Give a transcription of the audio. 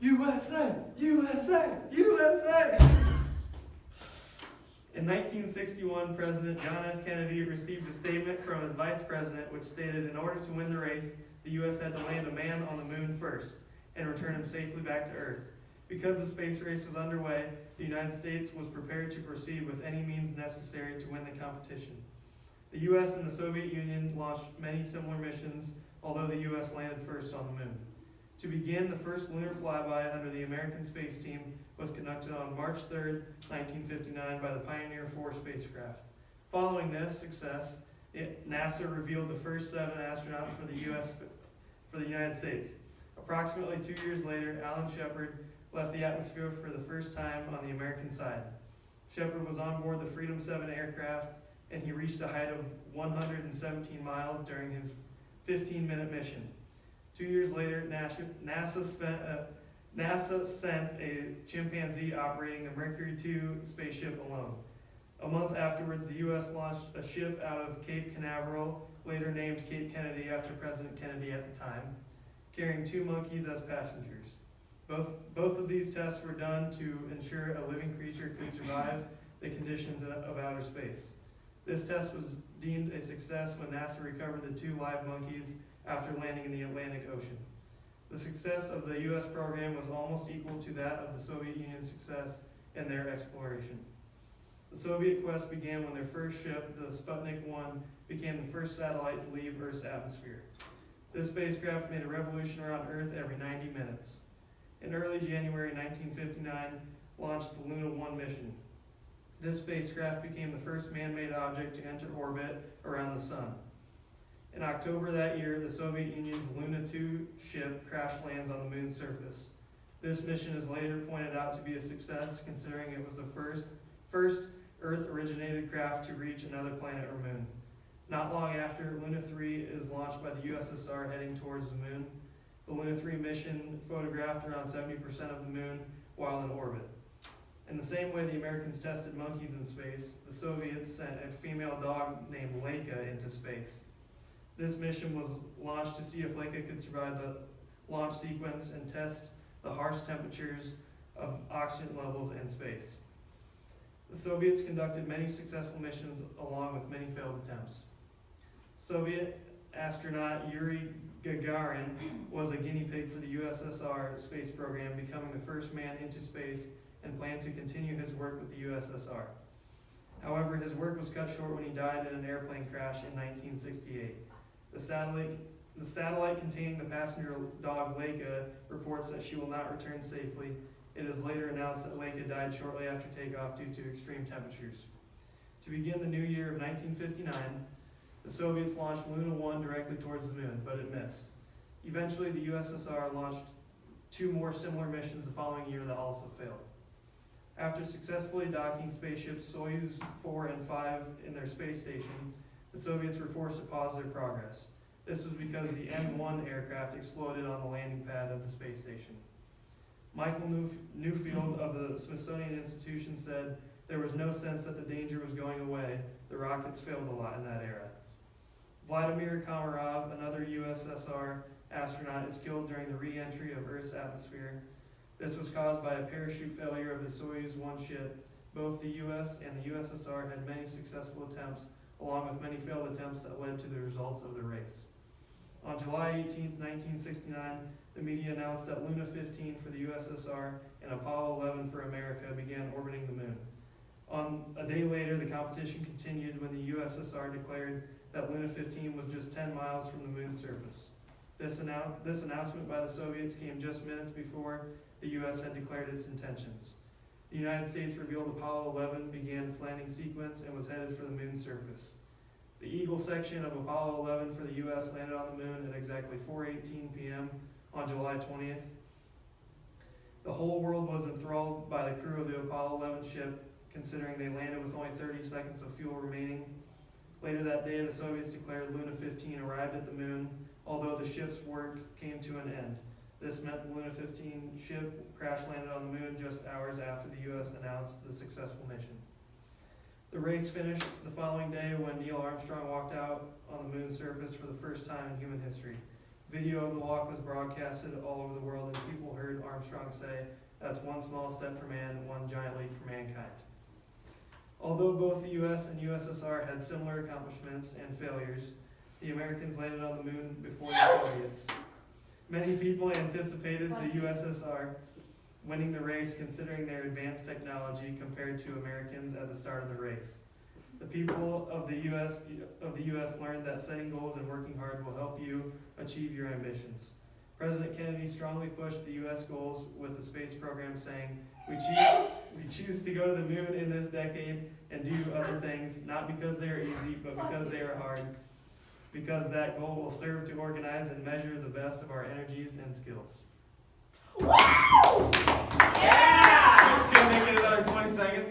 USA! USA! USA! In 1961, President John F. Kennedy received a statement from his vice president which stated in order to win the race, the U.S. had to land a man on the moon first and return him safely back to Earth. Because the space race was underway, the United States was prepared to proceed with any means necessary to win the competition. The U.S. and the Soviet Union launched many similar missions, although the U.S. landed first on the moon. To begin, the first lunar flyby under the American space team was conducted on March 3, 1959 by the Pioneer 4 spacecraft. Following this success, NASA revealed the first 7 astronauts for the United States. Approximately 2 years later, Alan Shepard left the atmosphere for the first time on the American side. Shepard was on board the Freedom 7 aircraft, and he reached a height of 117 miles during his 15-minute mission. 2 years later, NASA sent a chimpanzee operating the Mercury 2 spaceship alone. A month afterwards, the U.S. launched a ship out of Cape Canaveral, later named Cape Kennedy after President Kennedy at the time, carrying 2 monkeys as passengers. Both of these tests were done to ensure a living creature could survive the conditions of outer space. This test was deemed a success when NASA recovered the 2 live monkeys after landing in the Atlantic Ocean. The success of the U.S. program was almost equal to that of the Soviet Union's success in their exploration. The Soviet quest began when their first ship, the Sputnik 1, became the first satellite to leave Earth's atmosphere. This spacecraft made a revolution around Earth every 90 minutes. In early January 1959, launched the Luna 1 mission. This spacecraft became the first man-made object to enter orbit around the sun. In October that year, the Soviet Union's Luna 2 ship crash lands on the moon's surface. This mission is later pointed out to be a success, considering it was the first Earth-originated craft to reach another planet or moon. Not long after, Luna 3 is launched by the USSR heading towards the moon. The Luna 3 mission photographed around 70% of the moon while in orbit. In the same way the Americans tested monkeys in space, the Soviets sent a female dog named Laika into space. This mission was launched to see if Laika could survive the launch sequence and test the harsh temperatures of oxygen levels in space. The Soviets conducted many successful missions along with many failed attempts. Soviet astronaut Yuri Gagarin was a guinea pig for the USSR space program, becoming the first man into space and planned to continue his work with the USSR. However, his work was cut short when he died in an airplane crash in 1968. The satellite containing the passenger dog Laika reports that she will not return safely. It is later announced that Laika died shortly after takeoff due to extreme temperatures. To begin the new year of 1959, the Soviets launched Luna 1 directly towards the moon, but it missed. Eventually, the USSR launched 2 more similar missions the following year that also failed. After successfully docking spaceships Soyuz 4 and 5 in their space station, the Soviets were forced to pause their progress. This was because the M1 aircraft exploded on the landing pad of the space station. Michael Newfield of the Smithsonian Institution said, "There was no sense that the danger was going away. The rockets failed a lot in that era." Vladimir Komarov, another USSR astronaut, is killed during the re-entry of Earth's atmosphere. This was caused by a parachute failure of the Soyuz 1 ship. Both the US and the USSR had many successful attempts, along with many failed attempts that led to the results of the race. On July 18, 1969, the media announced that Luna 15 for the USSR and Apollo 11 for America began orbiting the moon. A day later, the competition continued when the USSR declared that Luna 15 was just 10 miles from the moon's surface. This announcement by the Soviets came just minutes before the U.S. had declared its intentions. The United States revealed Apollo 11 began its landing sequence and was headed for the moon's surface. The Eagle section of Apollo 11 for the U.S. landed on the moon at exactly 4:18 p.m. on July 20th. The whole world was enthralled by the crew of the Apollo 11 ship, considering they landed with only 30 seconds of fuel remaining. Later that day, the Soviets declared Luna 15 arrived at the moon, although the ship's work came to an end. This meant the Luna 15 ship crash landed on the moon just hours after the U.S. announced the successful mission. The race finished the following day when Neil Armstrong walked out on the moon's surface for the first time in human history. Video of the walk was broadcasted all over the world, and people heard Armstrong say, "That's one small step for man, one giant leap for mankind." Although both the US and USSR had similar accomplishments and failures, the Americans landed on the moon before the Soviets. Many people anticipated the USSR winning the race considering their advanced technology compared to Americans at the start of the race. The people of the US learned that setting goals and working hard will help you achieve your ambitions. President Kennedy strongly pushed the US goals with the space program, saying, we choose to go to the moon in this decade and do other things, not because they are easy, but because they are hard, because that goal will serve to organize and measure the best of our energies and skills." Wow! Yeah! Can we make it another 20 seconds?